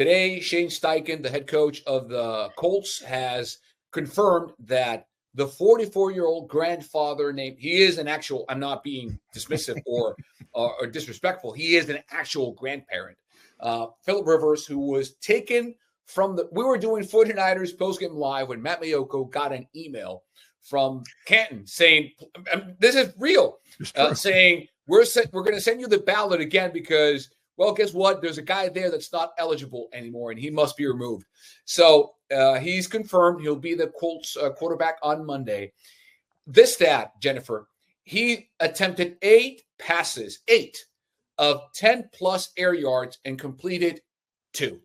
Today, Shane Steichen, the head coach of the Colts, has confirmed that the 44-year-old grandfather named, he is an actual, I'm not being dismissive or disrespectful, he is an actual grandparent. Philip Rivers, who was taken from we were doing 49ers postgame live when Matt Mayoko got an email from Canton saying, this is real, saying, we're going to send you the ballot again because, well, guess what? There's a guy there that's not eligible anymore, and he must be removed. So he's confirmed he'll be the Colts quarterback on Monday. This stat, Jennifer, he attempted 8 passes, 8 of 10-plus air yards and completed 2.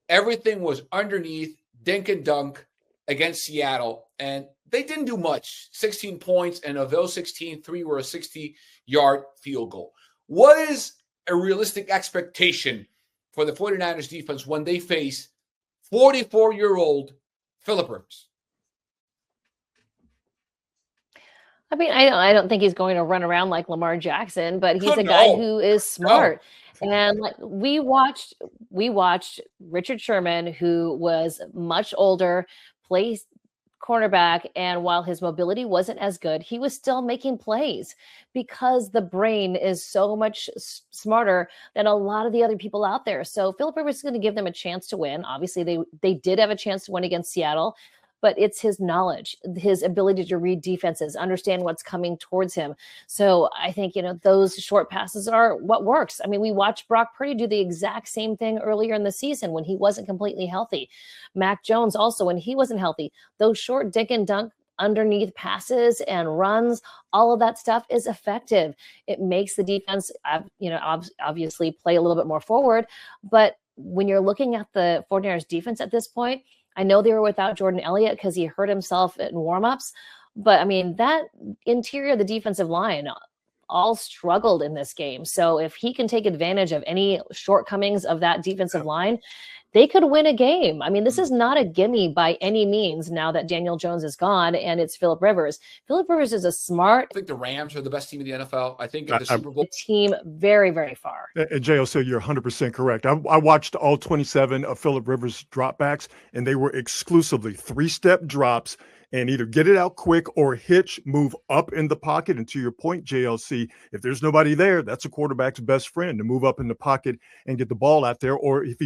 Everything was underneath, dink and dunk against Seattle, and they didn't do much. 16 points, and of those 16, 3 were a 60-yard field goal. What is a realistic expectation for the 49ers defense when they face 44-year-old Philip Rivers? I mean, I don't think he's going to run around like Lamar Jackson, but he's a guy who is smart. No. And like we watched Richard Sherman, who was much older, plays cornerback, and while his mobility wasn't as good, he was still making plays because the brain is so much smarter than a lot of the other people out there. So Philip Rivers is going to give them a chance to win. Obviously, they did have a chance to win against Seattle, but it's his knowledge, his ability to read defenses, understand what's coming towards him. So I think, those short passes are what works. I mean, we watched Brock Purdy do the exact same thing earlier in the season when he wasn't completely healthy. Mac Jones also, when he wasn't healthy, those short dink and dunk underneath passes and runs, all of that stuff is effective. It makes the defense, obviously play a little bit more forward. But when you're looking at the 49ers defense at this point, I know they were without Jordan Elliott because he hurt himself in warmups. But, I mean, that interior of the defensive line all struggled in this game. So if he can take advantage of any shortcomings of that defensive line, they could win a game. I mean, this is not a gimme by any means now that Daniel Jones is gone and it's Philip Rivers. Philip Rivers is a smart. I think the Rams are the best team in the NFL. I think the Super Bowl team very, very far. And JLC, you're 100% correct. I watched all 27 of Philip Rivers dropbacks, and they were exclusively 3-step drops and either get it out quick or hitch, move up in the pocket. And to your point, JLC, if there's nobody there, that's a quarterback's best friend to move up in the pocket and get the ball out there. Or if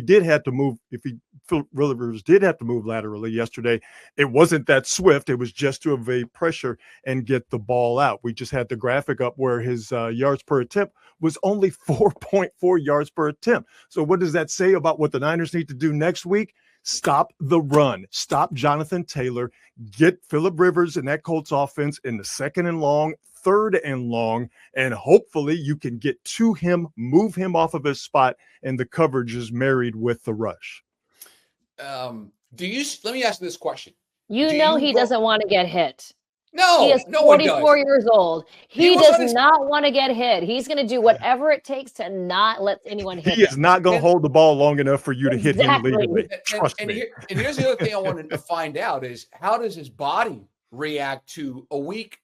Philip Rivers did have to move laterally yesterday, it wasn't that swift. It was just to evade pressure and get the ball out. We just had the graphic up where his yards per attempt was only 4.4 yards per attempt. So what does that say about what the Niners need to do next week? Stop the run. Stop Jonathan Taylor. Get Philip Rivers and that Colts offense in the 2nd and long, 3rd and long, and hopefully you can get to him, move him off of his spot, and the coverage is married with the rush. Let me ask you this question. He doesn't want to get hit. No, he is 44 years old. He does not want to get hit. He's going to do whatever it takes to not let anyone hit him. He is not going to hold the ball long enough for you to hit him legally. Trust me. And here's the other thing I wanted to find out is how does his body react to a week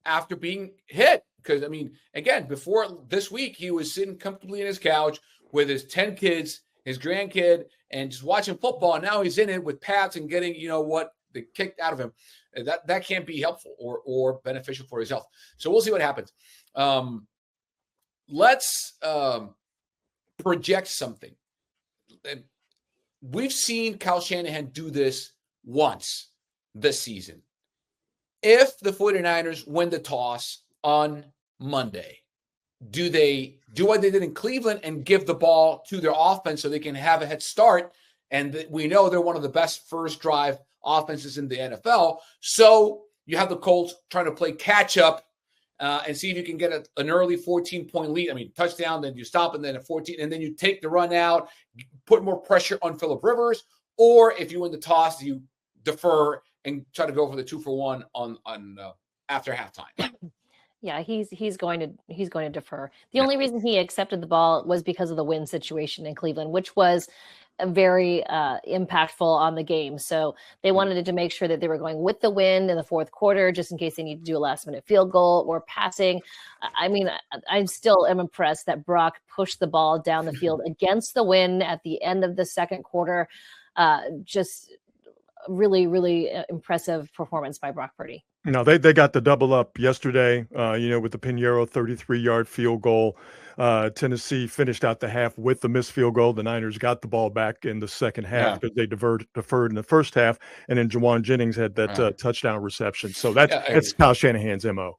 after being hit? Because, I mean, again, before this week, he was sitting comfortably in his couch with his 10 kids, his grandkid, and just watching football. And now he's in it with pads and getting, they kicked out of him. That can't be helpful or beneficial for his health. So we'll see what happens. Let's project something. We've seen Kyle Shanahan do this once this season. If the 49ers win the toss on Monday, do they do what they did in Cleveland and give the ball to their offense so they can have a head start? And we know they're one of the best first drive offenses in the NFL. So you have the Colts trying to play catch up and see if you can get an early 14-point lead. I mean, touchdown, then you stop, and then a 14, and then you take the run out, put more pressure on Philip Rivers. Or if you win the toss, you defer and try to go for the 2-for-1 on after halftime. Yeah, he's going to defer. The only reason he accepted the ball was because of the win situation in Cleveland, which was very impactful on the game. So they wanted to make sure that they were going with the wind in the fourth quarter, just in case they need to do a last-minute field goal or passing. I mean, I still am impressed that Brock pushed the ball down the field against the wind at the end of the second quarter. Just really, really impressive performance by Brock Purdy. No, they got the double up yesterday, with the Pinheiro 33-yard field goal. Tennessee finished out the half with the missed field goal. The Niners got the ball back in the second half because they deferred in the first half. And then Jawan Jennings had that touchdown reception. So that's Kyle Shanahan's MO.